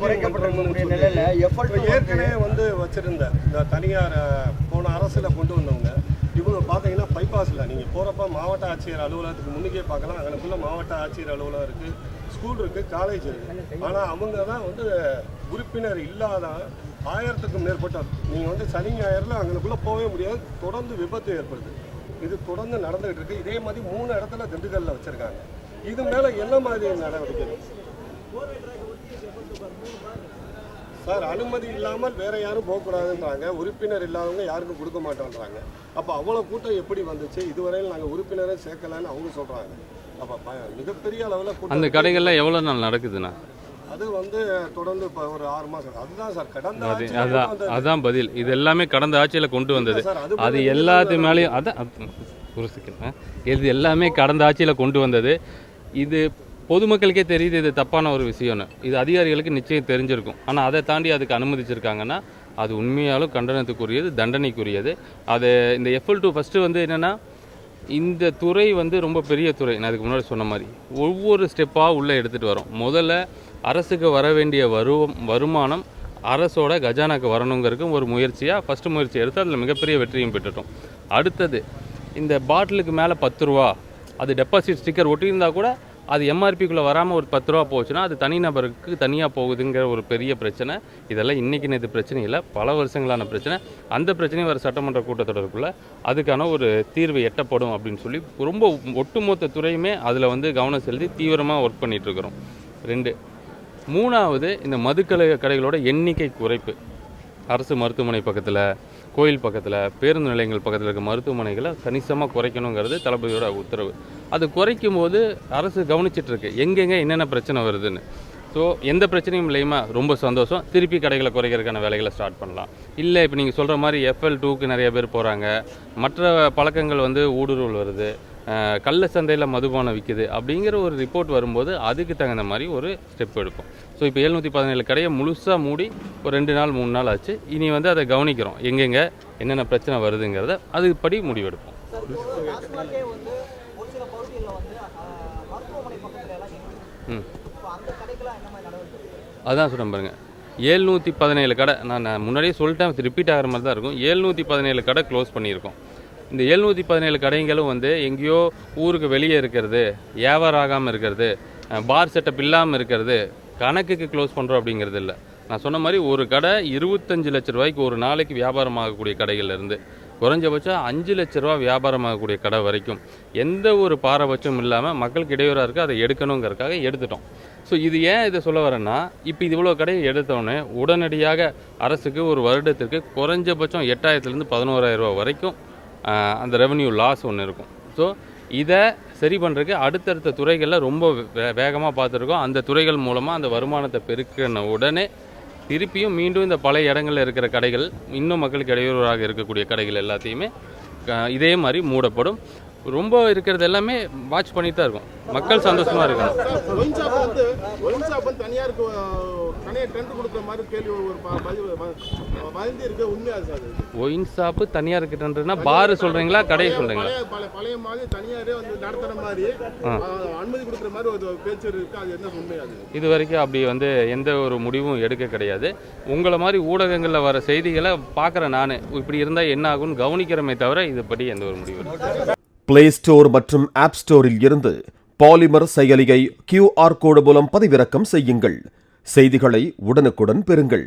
குறைக்கப்பட்டிருக்கக்கூடிய நிலையில ஏற்கனவே வந்து வச்சிருந்த இந்த தனியார் போன அரசில் கொண்டு வந்தவங்க இவங்க பார்த்தீங்கன்னா பைபாஸில் நீங்கள் போகிறப்ப மாவட்ட ஆட்சியர் அலுவலகத்துக்கு முன்னுக்கே பார்க்கலாம். அங்கனக்குள்ளே மாவட்ட ஆட்சியர் அலுவலகம் இருக்குது, ஸ்கூல் இருக்குது, காலேஜ் இருக்குது. ஆனால் அவங்க தான் வந்து உறுப்பினர் இல்லாத 1000க்கும் மேற்பட்டார். நீங்கள் வந்து சனி ஞாயிறில் அங்கனக்குள்ளே போகவே முடியாது. தொடர்ந்து விபத்து ஏற்படுது. இது தொடர்ந்து நடந்துகிட்டு இருக்குது. இதே மாதிரி 3 இடத்துல திண்டுக்கல்ல வச்சுருக்காங்க. இது மேலே என்ன மாதிரி நடவடிக்கை சார்? அனுமதி இல்லாமல் வேற யாரும் போகக்கூடாதுன்றாங்க. உறுப்பினர் இல்லாதவங்க யாருக்கும் கொடுக்க மாட்டோன்றாங்க. அப்போ அவ்வளோ கூட்டம் எப்படி வந்துச்சு? இதுவரையில் நாங்கள் உறுப்பினரை சேர்க்கலான்னு அவங்க சொல்கிறாங்க. அப்போ மிகப்பெரிய அளவில் அந்த கடைகள்லாம் எவ்வளோ நாள் நடக்குதுண்ணா? அது வந்து தொடர்ந்து இப்போ ஒரு 6 மாதம். அதுதான் சார் கடந்த அதான் பதில். இது எல்லாமே கடந்த ஆட்சியில் கொண்டு வந்தது. அது எல்லாத்து மேலேயும் அதான் புரிச்சுக்கணும். இது எல்லாமே கடந்த ஆட்சியில் கொண்டு வந்தது. இது பொதுமக்களுக்கே தெரியுது இது தப்பான ஒரு விஷயம்னு. இது அதிகாரிகளுக்கு நிச்சயம் தெரிஞ்சிருக்கும். ஆனால் அதை தாண்டி அதுக்கு அனுமதிச்சிருக்காங்கன்னா அது உண்மையாலும் கண்டனத்துக்குரியது, தண்டனைக்குரியது. அது இந்த FL2 ஃபஸ்ட்டு வந்து என்னென்னா, இந்த துறை வந்து ரொம்ப பெரிய துறை. நான் அதுக்கு முன்னாடி சொன்ன மாதிரி ஒவ்வொரு ஸ்டெப்பாக உள்ளே எடுத்துகிட்டு வரோம். முதல்ல அரசுக்கு வர வேண்டிய வருமானம் அரசோட கஜானாக்கு வரணுங்கிறதுக்கும் ஒரு முயற்சியாக ஃபஸ்ட்டு முயற்சி எடுத்து அதில் மிகப்பெரிய வெற்றியும் பெற்றுட்டோம். அடுத்தது இந்த பாட்டிலுக்கு மேலே 10 ரூபா அது டெபாசிட் ஸ்டிக்கர் ஒட்டியிருந்தால் கூட அது MRPக்குள்ளே வராமல் ஒரு 10 ரூபா போச்சுன்னா அது தனிநபருக்கு தனியாக போகுதுங்கிற ஒரு பெரிய பிரச்சனை. இதெல்லாம் இன்றைக்கி நேற்று பிரச்சனை இல்லை, பல வருஷங்களான பிரச்சனை. அந்த பிரச்சனையும் வர சட்டமன்ற கூட்டத்தொடருக்குள்ளே அதுக்கான ஒரு தீர்வு எட்டப்படும் அப்படின்னு சொல்லி ரொம்ப ஒட்டுமொத்த துறையுமே அதில் வந்து கவனம் செலுத்தி தீவிரமாக ஒர்க் பண்ணிகிட்ருக்குறோம். 2 3வது இந்த கடைகளோட எண்ணிக்கை குறைப்பு. அரசு மருத்துவமனை பக்கத்தில், கோயில் பக்கத்தில், பேருந்து நிலையங்கள் பக்கத்தில் இருக்க மருத்துவமனைகளை கணிசமாக குறைக்கணுங்கிறது தளபதியோட உத்தரவு. அது குறைக்கும் போது அரசு கவனிச்சிட்ருக்கு எங்கெங்கே என்னென்ன பிரச்சனை வருதுன்னு. ஸோ எந்த பிரச்சனையும் இல்லையுமா, ரொம்ப சந்தோஷம். திருப்பி கடைகளை குறைக்கிறதுக்கான வேலைகளை ஸ்டார்ட் பண்ணலாம். இல்லை இப்போ நீங்கள் சொல்கிற மாதிரி FL2க்கு நிறைய பேர் போகிறாங்க, மற்ற பழக்கங்கள் வந்து ஊடுருவல் வருது, கள்ள சந்தையில் மதுபானம் விற்குது அப்படிங்கிற ஒரு ரிப்போர்ட் வரும்போது அதுக்கு தகுந்த மாதிரி ஒரு ஸ்டெப் எடுப்போம். ஸோ இப்போ 717 கடையை முழுசாக மூடி ஒரு 2 நாள் 3 நாள் ஆச்சு. இனி வந்து அதை கவனிக்கிறோம், எங்கெங்கே என்னென்ன பிரச்சனை வருதுங்கிறத அதுபடி முடிவெடுப்போம். அதான் சொல்கிறேன் பாருங்கள், 717 கடை நான் முன்னாடியே சொல்லிட்டேன், ரிப்பீட் ஆகிற மாதிரி தான் இருக்கும். 717 கடை க்ளோஸ் பண்ணியிருக்கோம். இந்த 717 கடைகளும் வந்து எங்கேயோ ஊருக்கு வெளியே இருக்கிறது, வியாபாரம் ஆகாமல் இருக்கிறது, பார் செட்டப் இல்லாமல் இருக்கிறது, கணக்குக்கு க்ளோஸ் பண்ணுறோம் அப்படிங்கிறது இல்லை. நான் சொன்ன மாதிரி ஒரு கடை 25 லட்ச ரூபாய்க்கு ஒரு நாளைக்கு வியாபாரம் ஆகக்கூடிய கடைகள்லேருந்து குறைஞ்சபட்சம் 5 லட்ச ரூபா வியாபாரம் ஆகக்கூடிய கடை வரைக்கும் எந்த ஒரு பாரபட்சமும் இல்லாமல் மக்களுக்கு இடையூறாக இருக்குது, அதை எடுக்கணுங்கிறதுக்காக எடுத்துட்டோம். ஸோ இது ஏன் இதை சொல்ல வரேன்னா, இப்போ இது இவ்வளோ கடையை எடுத்தோடனே உடனடியாக அரசுக்கு ஒரு வருடத்திற்கு குறைஞ்சபட்சம் 8000லேருந்து 11,000 ரூபா வரைக்கும் அந்த ரெவன்யூ லாஸ் ஒன்று இருக்கும். ஸோ இதை சரி பண்ணுறதுக்கு அடுத்தடுத்த துறைகளில் ரொம்ப வேகமாக பார்த்துருக்கோம். அந்த துறைகள் மூலமாக அந்த வருமானத்தை பெருக்கின உடனே திருப்பியும் மீண்டும் இந்த பழைய இடங்களில் இருக்கிற கடைகள், இன்னும் மக்களுக்கு இடையூறாக இருக்கக்கூடிய கடைகள் எல்லாத்தையுமே இதே மாதிரி மூடப்படும். ரொம்ப இருக்கிறது எல்லாமே வாட்ச் பண்ணிட்டு தான் இருக்கும். மக்கள் சந்தோஷமாக இருக்கணும். ஒயின் ஷாப்பு தனியார் கிட்டன்றதுனா பார் சொல்கிறீங்களா, கடையை சொல்கிறீங்களா? இது வரைக்கும் அப்படி வந்து எந்த ஒரு முடிவும் எடுக்க கிடையாது. உங்களை மாதிரி ஊடகங்களில் வர செய்திகளை பார்க்குறேன் நான், இப்படி இருந்தால் என்ன ஆகும்னு கவனிக்கிறமே தவிர இதுபடி எந்த ஒரு முடிவும். பிளே ஸ்டோர் மற்றும் ஆப் ஸ்டோரில் இருந்து பாலிமர் செயலியை QR கோடு மூலம் பதிவிறக்கம் செய்யுங்கள். செய்திகளை உடனுக்குடன் பெறுங்கள்.